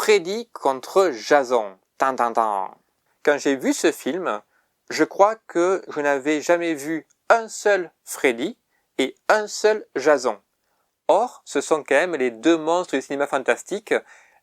Freddy contre Jason. Tan, tan, tan. Quand j'ai vu ce film, je crois que je n'avais jamais vu un seul Freddy et un seul Jason. Or, ce sont quand même les deux monstres du cinéma fantastique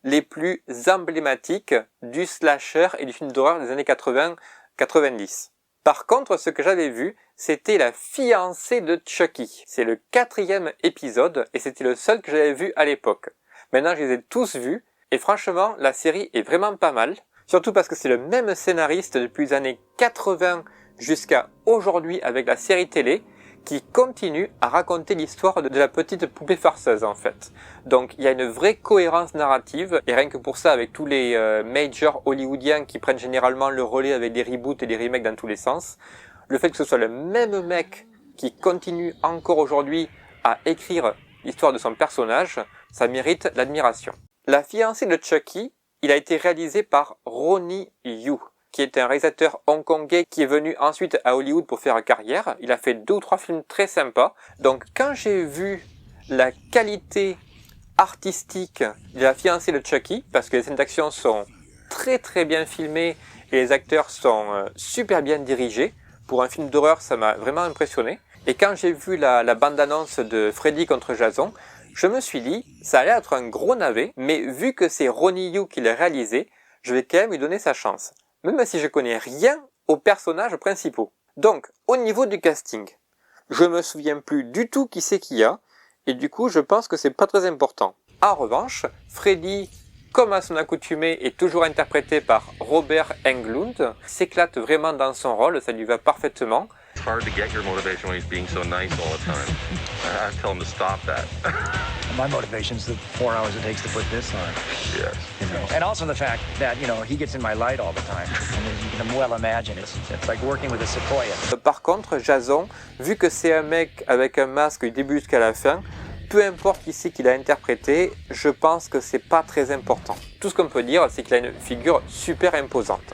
les plus emblématiques du slasher et du film d'horreur des années 80-90. Par contre, ce que j'avais vu, c'était la fiancée de Chucky. C'est le 4e épisode et c'était le seul que j'avais vu à l'époque. Maintenant, je les ai tous vus et franchement, la série est vraiment pas mal. Surtout parce que c'est le même scénariste depuis les années 80 jusqu'à aujourd'hui avec la série télé qui continue à raconter l'histoire de la petite poupée farceuse en fait. Donc il y a une vraie cohérence narrative et rien que pour ça avec tous les majors hollywoodiens qui prennent généralement le relais avec des reboots et des remakes dans tous les sens, le fait que ce soit le même mec qui continue encore aujourd'hui à écrire l'histoire de son personnage, ça mérite l'admiration. La fiancée de Chucky, il a été réalisé par Ronnie Yu, qui est un réalisateur hongkongais qui est venu ensuite à Hollywood pour faire carrière. Il a fait 2 ou 3 films très sympas. Donc quand j'ai vu la qualité artistique de la fiancée de Chucky, parce que les scènes d'action sont très très bien filmées et les acteurs sont super bien dirigés, pour un film d'horreur ça m'a vraiment impressionné. Et quand j'ai vu la bande-annonce de Freddy contre Jason, je me suis dit, ça allait être un gros navet, mais vu que c'est Ronnie Yu qui l'a réalisé, je vais quand même lui donner sa chance. Même si je connais rien aux personnages principaux. Donc, au niveau du casting, je me souviens plus du tout qui c'est qu'il y a, et du coup, je pense que c'est pas très important. En revanche, Freddy, comme à son accoutumée, est toujours interprété par Robert Englund, s'éclate vraiment dans son rôle, ça lui va parfaitement. It's hard to get your motivation when he's being so nice all the time. I tell him to stop that. My motivation's the 4 hours it takes to put this on. Yes. You know, and also the fact that, you know, he gets in my light all the time. I mean, you can well imagine it's like working with a sequoia. Par contre, Jason, vu que c'est un mec avec un masque du début jusqu'à la fin, peu importe qui c'est qu'il a interprété, je pense que c'est pas très important. Tout ce qu'on peut dire, c'est qu'il a une figure super imposante.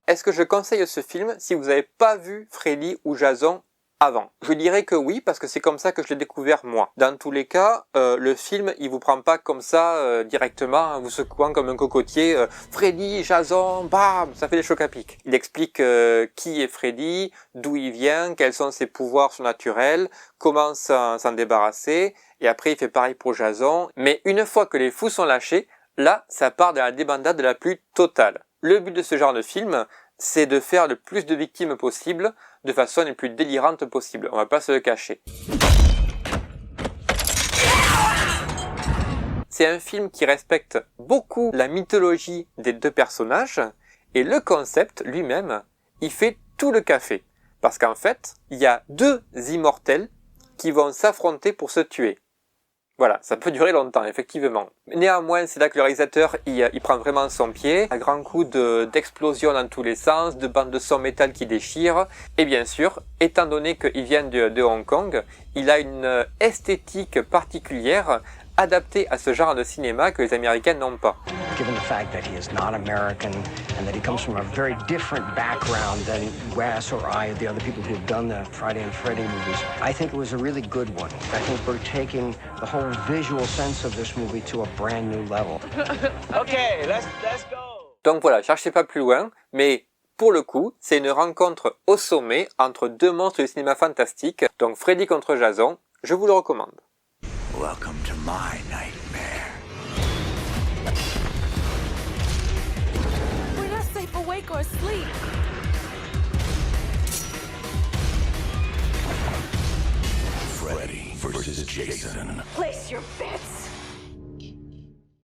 Est-ce que je conseille ce film si vous n'avez pas vu Freddy ou Jason avant? Je dirais que oui, parce que c'est comme ça que je l'ai découvert moi. Dans tous les cas, le film, il vous prend pas comme ça directement, vous secouant comme un cocotier. Freddy, Jason, bam, ça fait des chocs à pic. Il explique qui est Freddy, d'où il vient, quels sont ses pouvoirs surnaturels, comment s'en débarrasser, et après il fait pareil pour Jason. Mais une fois que les fous sont lâchés, là, ça part dans la débandade la plus totale. Le but de ce genre de film, c'est de faire le plus de victimes possible, de façon les plus délirante possible. On va pas se le cacher. C'est un film qui respecte beaucoup la mythologie des deux personnages, et le concept lui-même, il fait tout le café. Parce qu'en fait, il y a 2 immortels qui vont s'affronter pour se tuer. Voilà, ça peut durer longtemps, effectivement. Néanmoins, c'est là que le réalisateur, il prend vraiment son pied, à grands coups d'explosions dans tous les sens, de bandes de son métal qui déchirent. Et bien sûr, étant donné qu'il vient de Hong Kong, il a une esthétique particulière adaptée à ce genre de cinéma que les Américains n'ont pas. Given the fact that he is not American and that he comes from a very different background than Wes or I, the other people who have done the Friday and Freddy movies, I think it was a really good one. I think we're taking the whole visual sense of this movie to a brand new level. Okay, let's go. Donc voilà, cherchez pas plus loin, mais pour le coup, c'est une rencontre au sommet entre 2 monstres du cinéma fantastique, donc Freddy contre Jason, je vous le recommande. Welcome to my nightmare. We're not safe awake or asleep. Freddy versus Jason. Place your bets.